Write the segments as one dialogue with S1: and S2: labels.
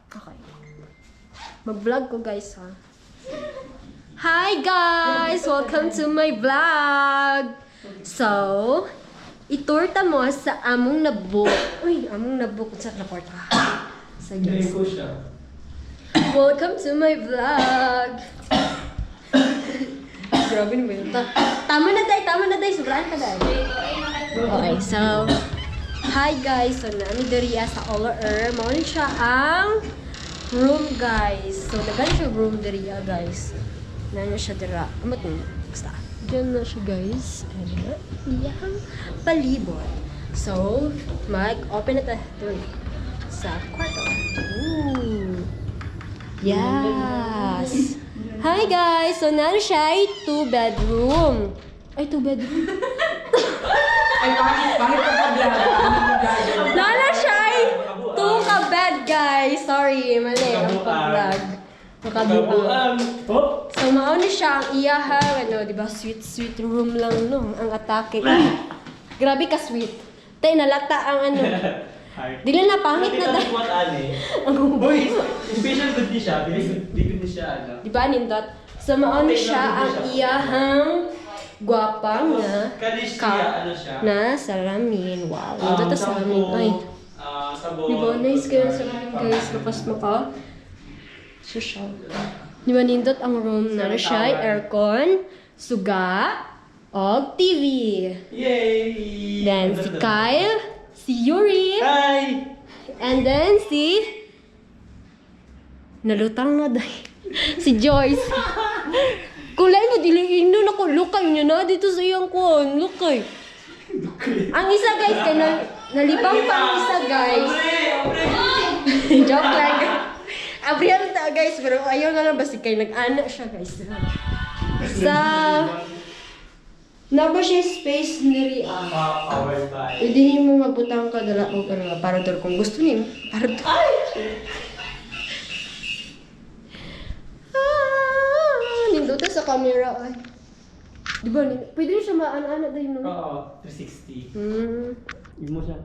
S1: Okay. Mag-vlog ko guys ha. Hi guys! Welcome to my vlog! So, iturta mo sa among nabuk. Uy, among nabuk. Saan na porta? So guys. Welcome to my vlog! Grabe naman yun. Tama na day. Sobraan ka day. Okay, so, hi guys! So, namin diriya sa All-Air. Maunin siya ang room guys. So, nagan siya room diriya guys. Nana siya dira. Amat mo. Basta. Diyan na siya guys. Ano? Iyang palibot. So, mag-open na tayo sa kwarto. Ooh. Yes! Hi guys! So, nana siya ay 2-bedroom. Ay, 2-bedroom?
S2: Ay, bakit ka
S1: Nana siya ay 2 ka-bed guys. Sorry, mali. Ang pag-vlog. Makabuang. So, mauna siya ang iyahang, ano, di ba, sweet room lang, no? Ang atake. Grabe ka sweet. Tay, nalata ang ano. Dili na, pangit na dahil.
S2: Uy, special good di siya. Bigod di siya, ano.
S1: Di ba, Nindot? So, mauna siya ang iyahang gwapang na
S2: ano siya?
S1: na salamin. Wow, Nindot na salamin. Ay,
S2: sabon.
S1: di ba, nice kayo ang salamin, guys. Lapas mo ka. Social. Di ba, Nindot ang room na siya ay aircon, suga, o TV.
S2: Yay!
S1: Then si Kyle, si Yuri,
S2: Hi!
S1: and then si nalutang na day. Si Joyce. Kulay mo dili ino na ko lukay niya na dito sa iyang kon. Lukay. Ang isa guys kay nalibang pa ang isa guys. Joke lang. Abrihan ta guys pero ayaw na lang basta kay nag-ana siya guys. Sa Naba siya space niri
S2: Powered by.
S1: Pwede niyo mo magbutang ka dala o para dor kung gusto niyo. Para dor. Nindot sa camera ay. Di ba? Pwede rin siya maana-ana dahil no?
S2: Oo, 360. Yung mo siya.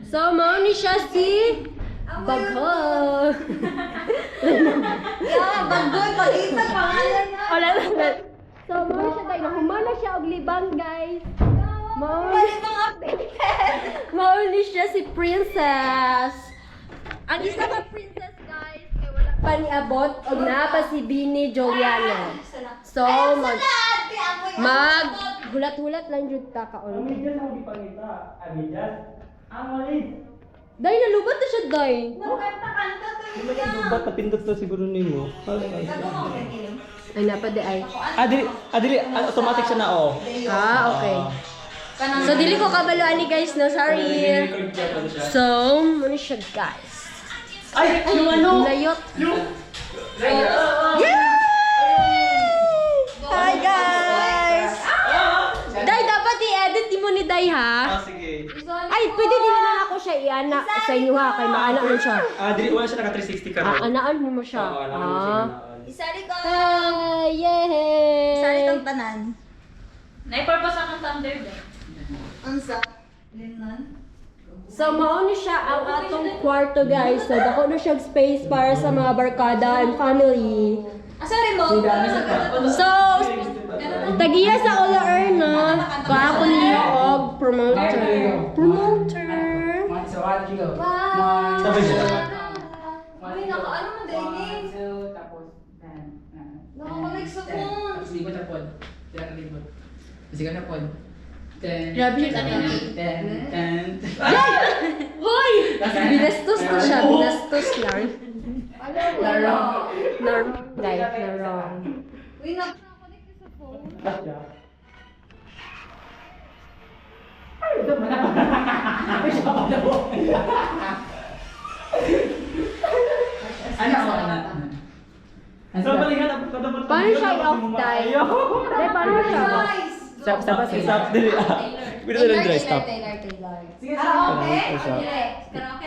S1: So, mauni siya si Bagho.
S3: Bagdoy, pag-isa pangalan niya.
S1: Wala lang. So, mauni siya dahil humana siya og libang guys. Mauni siya si Princess. Ang isa ka princess guys, kay wala pa niabot og naa pa si Bini Juliana. So, mag hulat-hulat lang jud ta kaon.
S2: Amigas mo di pangita. Amigas? Amalit.
S1: Dahil nalubat na siya, day.
S3: Magkanta-kanta to
S2: Di ba yung dubat na pindot to siguro nimo?
S1: Ay, napade ay.
S2: Dili. Automatic siya na, oh.
S1: Okay. So, dili ko kabaluan ni guys, no? Sorry. So, ano siya, guys?
S2: Ay! Yung ano?
S1: Layot.
S2: Yay!
S1: Hi, guys! Day, dapat i-edit mo ni Day, ha?
S2: Sige.
S1: Ay, pwede din na ako siya i-ana sa inyo, ha? Kay maana mo siya.
S2: Dili, wala siya naka 360 ka rin.
S1: Anaan mo siya.
S2: Oo, alam mo siya.
S3: Isali ko.
S1: Hi! Yay!
S3: Isali kang tanan.
S4: Naipurpose akong thunder ba?
S3: Unsa? Linan?
S1: So, mauna siya ang atong kwarto, guys. So, dako na siya space para sa mga barkada and family.
S3: Asa remote?
S1: So, tagiya sa All-Air na kaapon niyo og promoter.
S2: Sabi siya.
S3: Uy, naka-ano mo din Nakakulik sa phone.
S1: Grabe siya Hoy! Binastos to siya. Binastos lang. Norm. Guys, narong.
S3: Uy, nakakulik ka sa phone.
S2: So, balikan na.
S1: Paano siya i-off time? Ay, paano siya?
S2: Stop. Dili. Pwede na lang dry stop.
S3: Taylor. Okay?
S2: Stop.
S3: Okay.